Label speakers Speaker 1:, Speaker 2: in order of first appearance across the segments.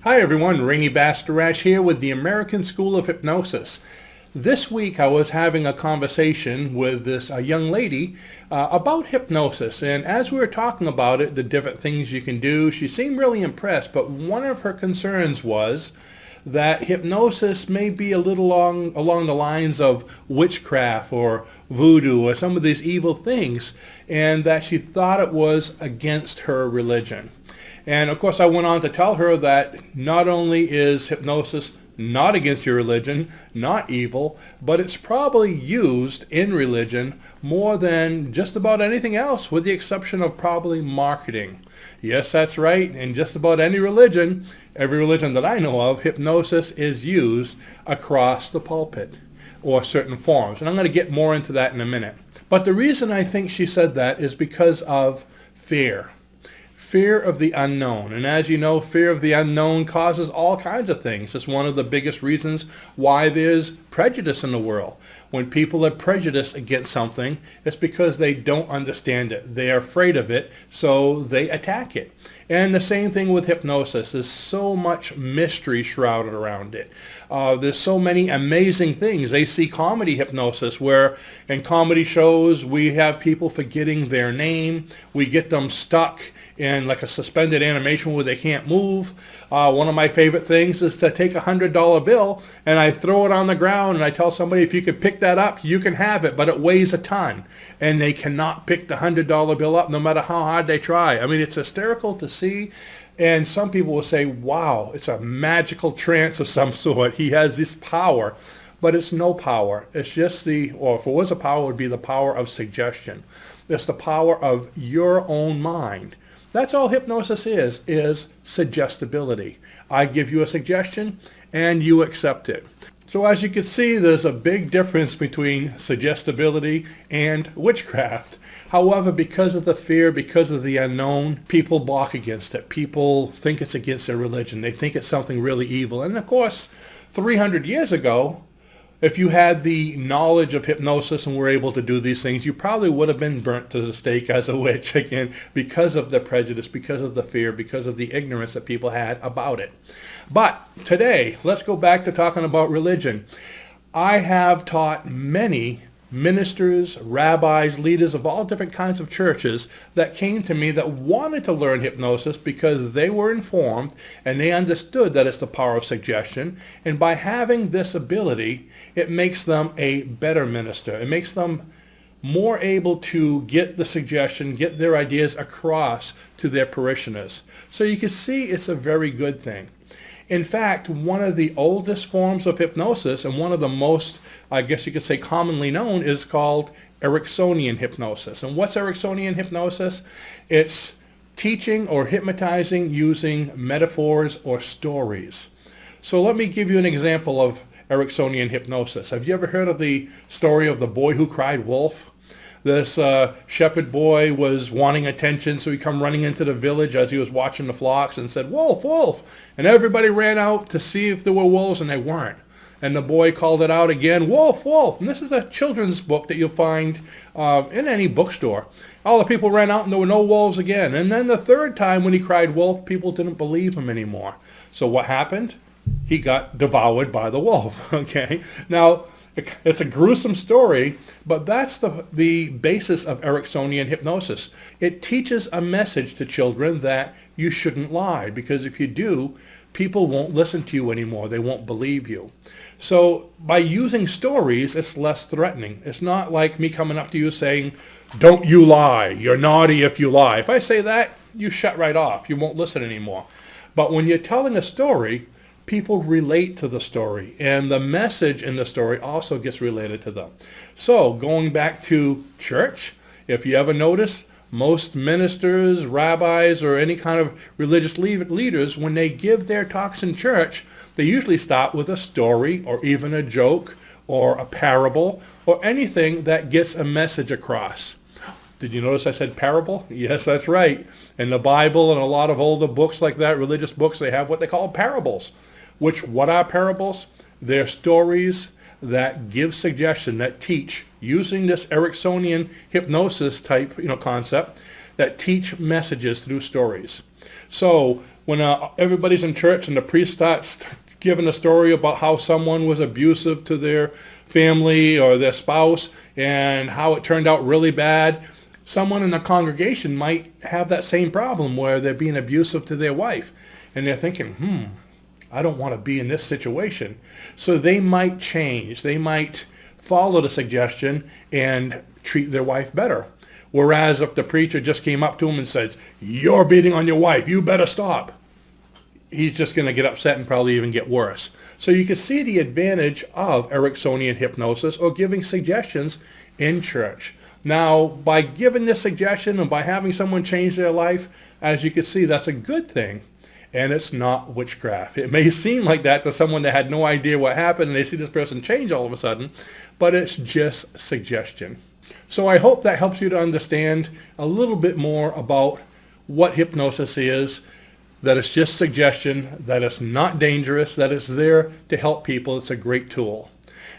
Speaker 1: Hi everyone, Rene Bastarache here with the American School of Hypnosis. This week I was having a conversation with this young lady about hypnosis, and as we were talking about it, the different things you can do, she seemed really impressed, but one of her concerns was that hypnosis may be a little along the lines of witchcraft or voodoo or some of these evil things, and that she thought it was against her religion. And of course I went on to tell her that not only is hypnosis not against your religion, not evil, but it's probably used in religion more than just about anything else, with the exception of probably marketing. Yes, that's right. In just about any religion, every religion that I know of, hypnosis is used across the pulpit or certain forms. And I'm going to get more into that in a minute. But the reason I think she said that is because of fear. Fear of the unknown. And as you know, fear of the unknown causes all kinds of things. It's one of the biggest reasons why there's prejudice in the world. When people are prejudiced against something, it's because they don't understand it. They are afraid of it, so they attack it. And the same thing with hypnosis. There's so much mystery shrouded around it. There's so many amazing things. They see comedy hypnosis, where in comedy shows we have people forgetting their name. We get them stuck in like a suspended animation where they can't move. One of my favorite things is to take a $100 bill and I throw it on the ground and I tell somebody, if you could pick that up, you can have it, but it weighs a ton. And they cannot pick the $100 bill up no matter how hard they try. I mean, it's hysterical to see. And some people will say, wow, it's a magical trance of some sort. He has this power. But it's no power. It's just or if it was a power, it would be the power of suggestion. It's the power of your own mind. That's all hypnosis is suggestibility. I give you a suggestion and you accept it. So as you can see, there's a big difference between suggestibility and witchcraft. However, because of the fear, because of the unknown, people balk against it. People think it's against their religion. They think it's something really evil. And of course, 300 years ago, if you had the knowledge of hypnosis and were able to do these things, you probably would have been burnt to the stake as a witch, again, because of the prejudice, because of the fear, because of the ignorance that people had about it. But today, let's go back to talking about religion. I have taught many ministers, rabbis, leaders of all different kinds of churches that came to me that wanted to learn hypnosis because they were informed and they understood that it's the power of suggestion. And by having this ability, it makes them a better minister. It makes them more able to get the suggestion, get their ideas across to their parishioners. So you can see it's a very good thing. In fact, one of the oldest forms of hypnosis and one of the most, I guess you could say, commonly known is called Ericksonian hypnosis. And what's Ericksonian hypnosis? It's teaching or hypnotizing using metaphors or stories. So let me give you an example of Ericksonian hypnosis. Have you ever heard of the story of the boy who cried wolf? This shepherd boy was wanting attention, so he come running into the village as he was watching the flocks and said, "Wolf, wolf!" And everybody ran out to see if there were wolves, and they weren't. And the boy called it out again, "Wolf, wolf!" And this is a children's book that you'll find in any bookstore. All the people ran out and there were no wolves again. And then the third time when he cried wolf, people didn't believe him anymore. So what happened? He got devoured by the wolf. Okay. Now, it's a gruesome story, but that's the basis of Ericksonian hypnosis. It teaches a message to children that you shouldn't lie, because if you do, people won't listen to you anymore. They won't believe you. So by using stories, it's less threatening. It's not like me coming up to you saying, "Don't you lie. You're naughty if you lie." If I say that, you shut right off. You won't listen anymore. But when you're telling a story, people relate to the story, and the message in the story also gets related to them. So going back to church, if you ever notice, most ministers, rabbis, or any kind of religious leaders, when they give their talks in church, they usually start with a story or even a joke or a parable or anything that gets a message across. Did you notice I said parable? Yes, that's right. In the Bible and a lot of older books like that, religious books, they have what they call parables. What are parables? They're stories that give suggestion, that teach, using this Ericksonian hypnosis type concept, that teach messages through stories. So when everybody's in church and the priest starts giving a story about how someone was abusive to their family or their spouse and how it turned out really bad, someone in the congregation might have that same problem where they're being abusive to their wife. And they're thinking, I don't want to be in this situation. So they might change. They might follow the suggestion and treat their wife better. Whereas if the preacher just came up to him and said, "You're beating on your wife, you better stop," he's just going to get upset and probably even get worse. So you can see the advantage of Ericksonian hypnosis or giving suggestions in church. Now, by giving this suggestion and by having someone change their life, as you can see, that's a good thing. And it's not witchcraft. It may seem like that to someone that had no idea what happened and they see this person change all of a sudden, but it's just suggestion. So I hope that helps you to understand a little bit more about what hypnosis is, that it's just suggestion, that it's not dangerous, that it's there to help people. It's a great tool.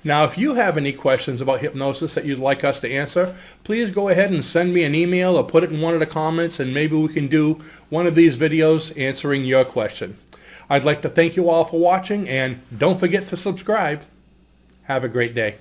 Speaker 1: Now, if you have any questions about hypnosis that you'd like us to answer, please go ahead and send me an email or put it in one of the comments, and maybe we can do one of these videos answering your question. I'd like to thank you all for watching, and don't forget to subscribe. Have a great day.